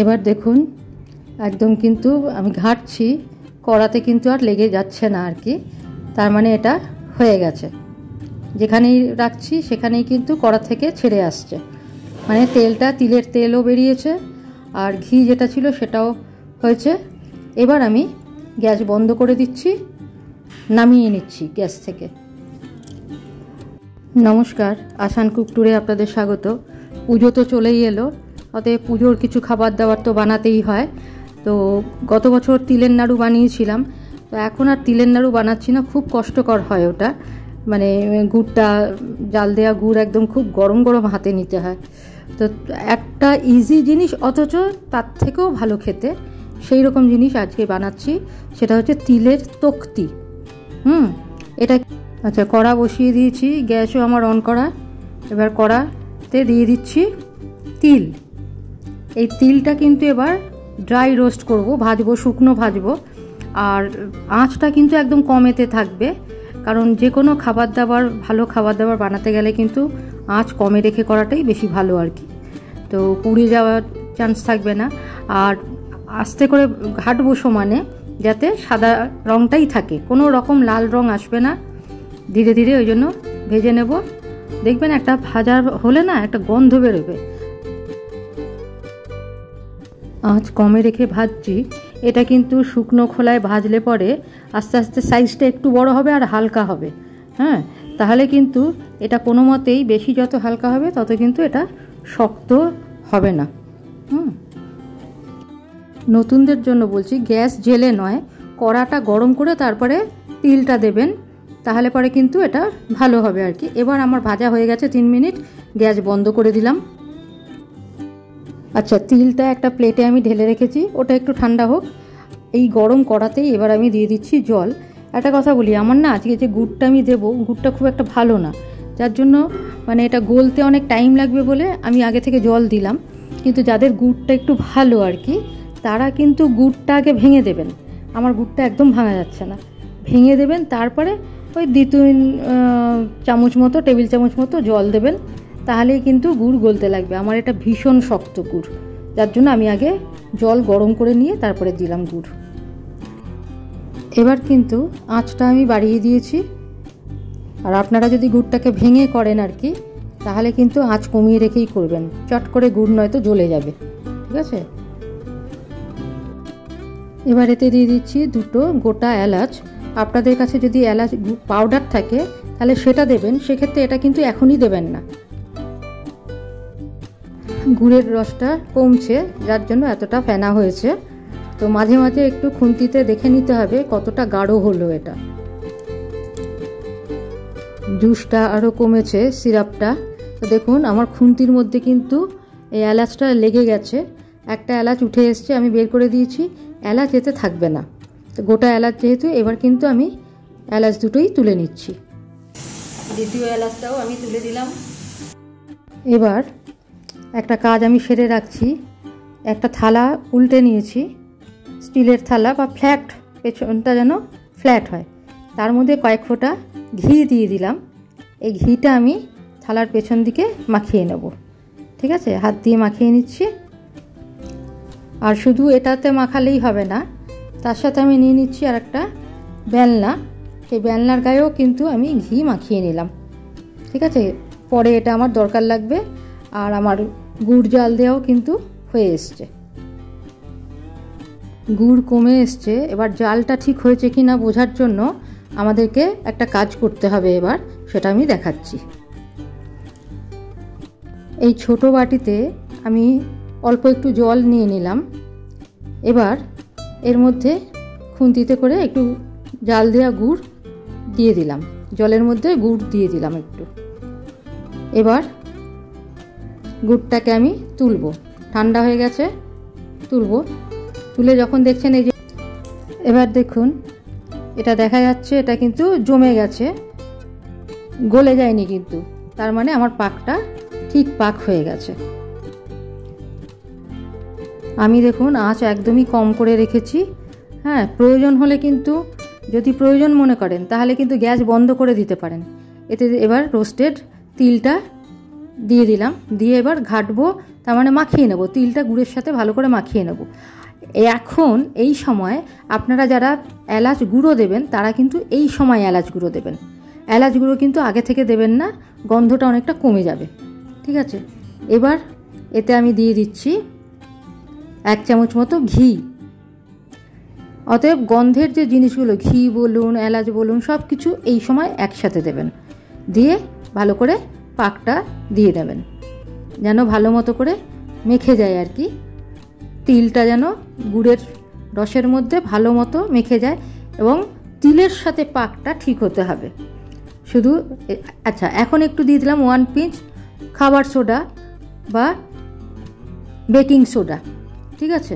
এবার দেখুন একদম কিন্তু আমি ঘাঁটছি, কড়াতে কিন্তু আর লেগে যাচ্ছে না আর কি। তার মানে এটা হয়ে গেছে। যেখানেই রাখছি সেখানেই কিন্তু কড়া থেকে ছেড়ে আসছে, মানে তেলটা, তিলের তেলও বেরিয়েছে আর ঘি যেটা ছিল সেটাও হয়েছে। এবার আমি গ্যাস বন্ধ করে দিচ্ছি, নামিয়ে নিচ্ছি গ্যাস থেকে। নমস্কার, আসান কুক ট্যুরে আপনাদের স্বাগত। পুজো তো চলেই এলো, অতএব পুজোর কিছু খাবার দাবার তো বানাতেই হয়। তো গত বছর তিলের নাড়ু বানিয়েছিলাম, তো এখন আর তিলের নাড়ু বানাচ্ছি না, খুব কষ্টকর হয় ওটা। মানে গুড়টা, জাল দেওয়া গুড় একদম খুব গরম গরম হাতে নিতে হয়। তো একটা ইজি জিনিস অথচ তার থেকেও ভালো খেতে, সেই রকম জিনিস আজকে বানাচ্ছি। সেটা হচ্ছে তিলের তক্তি। এটা আচ্ছা, কড়া বসিয়ে দিয়েছি, গ্যাসও আমার অন করা। এবার কড়াতে দিয়ে দিচ্ছি তিল। এই তিলটা কিন্তু এবার ড্রাই রোস্ট করব, ভাজবো, শুকনো ভাজবো। আর আঁচটা কিন্তু একদম কমেতে থাকবে, কারণ যে কোনো খাবার দাবার, ভালো খাবার দাবার বানাতে গেলে কিন্তু আঁচ কমে রেখে করাটাই বেশি ভালো আর কি। তো পুড়ে যাওয়ার চান্স থাকবে না। আর আস্তে করে ঘাটবো সমানে, যাতে সাদা রঙটাই থাকে, কোনো রকম লাল রঙ আসবে না। ধীরে ধীরে ওই জন্য ভেজে নেব। দেখবেন একটা ভাজা হলে না একটা গন্ধ বেরোবে। আঁচ কমে রেখে ভাজছি। এটা কিন্তু শুকনো খোলায় ভাজলে পরে আস্তে আস্তে সাইজটা একটু বড় হবে আর হালকা হবে। হ্যাঁ, তাহলে কিন্তু এটা কোনো মতেই, বেশি যত হালকা হবে তত কিন্তু এটা শক্ত হবে না। নতুনদের জন্য বলছি, গ্যাস জেলে নয়, কড়াটা গরম করে তারপরে তিলটা দেবেন, তাহলে পরে কিন্তু এটা ভালো হবে আর কি। এবার আমার ভাজা হয়ে গেছে 3 মিনিট, গ্যাস বন্ধ করে দিলাম। আচ্ছা, তিলটা একটা প্লেটে আমি ঢেলে রেখেছি, ওটা একটু ঠান্ডা হোক। এই গরম কড়াতেই এবার আমি দিয়ে দিচ্ছি জল। একটা কথা বলি, আমার না আজকে যে গুড়টা আমি দেবো, গুড়টা খুব একটা ভালো না, যার জন্য মানে এটা গলতে অনেক টাইম লাগবে বলে আমি আগে থেকে জল দিলাম। কিন্তু যাদের গুড়টা একটু ভালো আর কি, তারা কিন্তু গুড়টা আগে ভেঙে দেবেন। আমার গুড়টা একদম ভাঙা যাচ্ছে না, ভেঙে দেবেন, তারপরে ওই 2-3 চামচ মতো, টেবিল চামচ মতো জল দেবেন, তাহলেই কিন্তু গুড় গলতে লাগবে। আমার এটা ভীষণ শক্ত গুড়, যার জন্য আমি আগে জল গরম করে নিয়ে তারপরে দিলাম গুড়। এবার কিন্তু আঁচটা আমি বাড়িয়ে দিয়েছি। আর আপনারা যদি গুড়টাকে ভেঙে করেন আর কি, তাহলে কিন্তু আঁচ কমিয়ে রেখেই করবেন, চট করে গুড় নয়তো জ্বলে যাবে। ঠিক আছে, এবার এতে দিয়ে দিচ্ছি 2টো গোটা এলাচ। আপনাদের কাছে যদি এলাচ পাউডার থাকে তাহলে সেটা দেবেন, সেক্ষেত্রে এটা কিন্তু এখনই দেবেন না। গুড়ের রসটা কমছে, যার জন্য এতটা ফেনা হয়েছে। তো মাঝে মাঝে একটু খুন্তিতে দেখে নিতে হবে কতটা গাঢ় হলো এটা। জুসটা আরও কমেছে, সিরাপটা। তো দেখুন আমার খুন্তির মধ্যে কিন্তু এই এলাচটা লেগে গেছে। একটা এলাচ উঠে এসছে, আমি বের করে দিয়েছি। এলাচ এতে থাকবে না, তো গোটা এলাচ যেহেতু, এবার কিন্তু আমি এলাচ দুটোই তুলে নিচ্ছি। দ্বিতীয় এলাচটাও আমি তুলে দিলাম। এবার একটা কাজ আমি সেরে রাখছি। একটা থালা উল্টে নিয়েছি, স্টিলের থালা বা ফ্ল্যাট, পেছনটা যেন ফ্ল্যাট হয়। তার মধ্যে কয়েক ফোঁটা ঘি দিয়ে দিলাম। এই ঘিটা আমি থালার পেছন দিকে মাখিয়ে নেব। ঠিক আছে, হাত দিয়ে মাখিয়ে নিচ্ছি। আর শুধু এটাতে মাখালেই হবে না, তার সাথে আমি নিয়ে নিচ্ছি আর একটা বেলনা। সেই বেলনার গায়েও কিন্তু আমি ঘি মাখিয়ে নিলাম। ঠিক আছে, পরে এটা আমার দরকার লাগবে। আর আমার গুড় জাল দেওয়াও কিন্তু হয়ে এসছে, গুড় কমে এসছে। এবার জালটা ঠিক হয়েছে কি না বোঝার জন্য আমাদেরকে একটা কাজ করতে হবে, এবার সেটা আমি দেখাচ্ছি। এই ছোট বাটিতে আমি অল্প একটু জল নিয়ে নিলাম। এবার এর মধ্যে খুন্তিতে করে একটু জাল দেওয়া গুড় দিয়ে দিলাম, জলের মধ্যে গুড় দিয়ে দিলাম একটু। এবার গুড়টাকে আমি তুলবো, ঠান্ডা হয়ে গেছে, তুলবো। তুলে যখন দেখছেন এই যে, এবার দেখুন এটা দেখা যাচ্ছে, এটা কিন্তু জমে গেছে, গলে যায়নি কিন্তু, তার মানে আমার পাকটা ঠিক পাক হয়ে গেছে। আমি দেখুন আঁচ একদমই কম করে রেখেছি। হ্যাঁ, প্রয়োজন হলে কিন্তু, যদি প্রয়োজন মনে করেন তাহলে কিন্তু গ্যাস বন্ধ করে দিতে পারেন। এতে এবার রোস্টেড তিলটা দিয়ে দিলাম, দিয়ে এবার ঘাটবো তার মানে মাখিয়ে নেব, তিলটা গুড়ের সাথে ভালো করে মাখিয়ে নেব। এখন এই সময় আপনারা যারা এলাচ গুঁড়ো দেবেন তারা কিন্তু এই সময় এলাচ গুঁড়ো দেবেন। এলাচ গুঁড়ো কিন্তু আগে থেকে দেবেন না, গন্ধটা অনেকটা কমে যাবে। ঠিক আছে, এবার এতে আমি দিয়ে দিচ্ছি 1 চামচ মতো ঘি। অতএব গন্ধের যে জিনিসগুলো, ঘি বলুন, এলাচ বলুন, সব কিছু এই সময় একসাথে দেবেন। দিয়ে ভালো করে পাকটা দিয়ে দেবেন, যেন ভালো মতো করে মেখে যায় আর কি। তিলটা যেন গুড়ের রসের মধ্যে ভালো মতো মেখে যায় এবং তিলের সাথে পাকটা ঠিক হতে হবে। শুধু আচ্ছা, এখন একটু দিয়ে দিলাম 1 পিঞ্চ খাবার সোডা বা বেকিং সোডা। ঠিক আছে,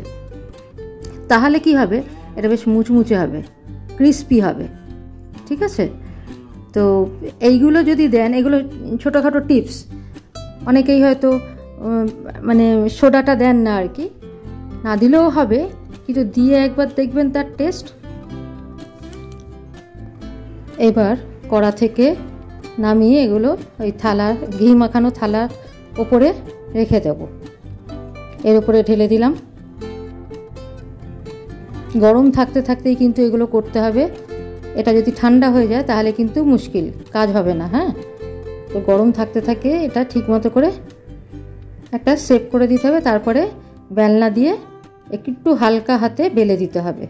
তাহলে কি হবে, এটা বেশ মুচমুচে হবে, ক্রিস্পি হবে। ঠিক আছে, তো এইগুলো যদি দেন, এগুলো ছোটোখাটো টিপস, অনেকেই হয়তো মানে সোডাটা দেন না আর কি, না দিলেও হবে, কিন্তু দিয়ে একবার দেখবেন তার টেস্ট। এবার কড়া থেকে নামিয়ে এগুলো ওই থালার, ঘি মাখানো থালার ওপরে রেখে দেবো। এর উপরে ঢেলে দিলাম। গরম থাকতে থাকতেই কিন্তু এগুলো করতে হবে, এটা যদি ঠান্ডা হয়ে যায় তাহলে কিন্তু মুশকিল, কাজ হবে না। হ্যাঁ, তো গরম থাকতে থাকে এটা ঠিক মতো করে একটা শেপ করে দিতে হবে, তারপরে বেলনা দিয়ে একটু হালকা হাতে বেলে দিতে হবে।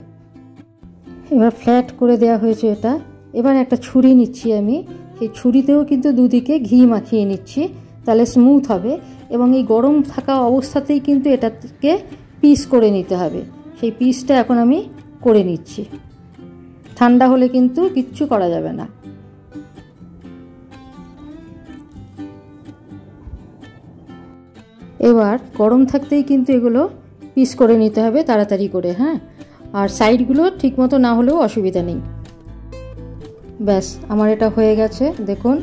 এবার ফ্ল্যাট করে দেওয়া হয়েছে এটা। এবার একটা ছুরি নিচ্ছি আমি, সেই ছুরিতেও কিন্তু দুদিকে ঘি মাখিয়ে নিচ্ছি, তাহলে স্মুথ হবে। এবং এই গরম থাকা অবস্থাতেই কিন্তু এটাকে পিস করে নিতে হবে, সেই পিসটা এখন আমি করে নিচ্ছি। ঠান্ডা হলে কিন্তু কিচ্ছু করা যাবে না। এবার গরম থাকতেই কিন্তু এগুলো পিস করে নিতে হবে তাড়াতাড়ি করে। হ্যাঁ, আর সাইডগুলো ঠিকমতো না হলেও অসুবিধা নেই। ব্যাস, আমার এটা হয়ে গেছে, দেখুন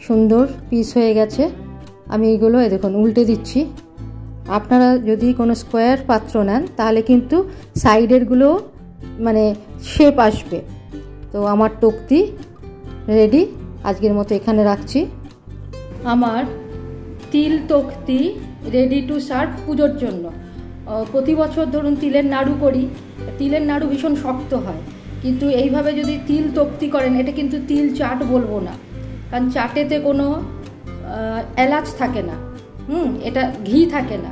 সুন্দর পিস হয়ে গেছে। আমি এইগুলো দেখুন উল্টে দিচ্ছি। আপনারা যদি কোনো স্কোয়ার পাত্র নেন তাহলে কিন্তু সাইডেরগুলো মানে শেপ আসবে। তো আমার তক্তি রেডি, আজকের মতো এখানে রাখছি। আমার তিল তক্তি রেডি টু সার্ভ পুজোর জন্য। প্রতি বছর ধরুন তিলের নাড়ু করি, তিলের নাড়ু ভীষণ শক্ত হয়, কিন্তু এইভাবে যদি তিল তক্তি করেন, এটা কিন্তু তিল চাট বলবো না, কারণ চাটেতে কোনো এলাচ থাকে না, এটা ঘি থাকে না,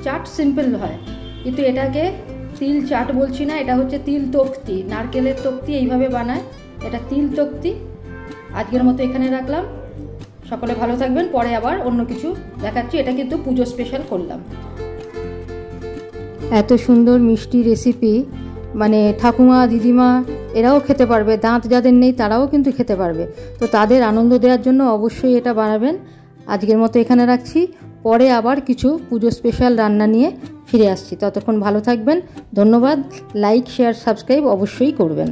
চাট সিম্পল হয়। কিন্তু এটাকে তিল চাট বলছি না, এটা হচ্ছে তিল তক্তি, নারকেলের তক্তি এইভাবে বানায়, এটা তিল তক্তি। আজকের মতো এখানে রাখলাম, সকলে ভালো থাকবেন, পরে আবার অন্য কিছু দেখাচ্ছি। এটা কিন্তু পুজো স্পেশাল করলাম। এত সুন্দর মিষ্টি রেসিপি মানে ঠাকুমা দিদিমা এরাও খেতে পারবে, দাঁত যাদের নেই তারাও কিন্তু খেতে পারবে। তো তাদের আনন্দ দেওয়ার জন্য অবশ্যই এটা বানাবেন। আজকের মতো এখানে রাখছি, পরে আবার কিছু পুজো স্পেশাল রান্না নিয়ে ফিরে আসছি। ততক্ষণ ভালো থাকবেন, ধন্যবাদ। লাইক, শেয়ার, সাবস্ক্রাইব অবশ্যই করবেন।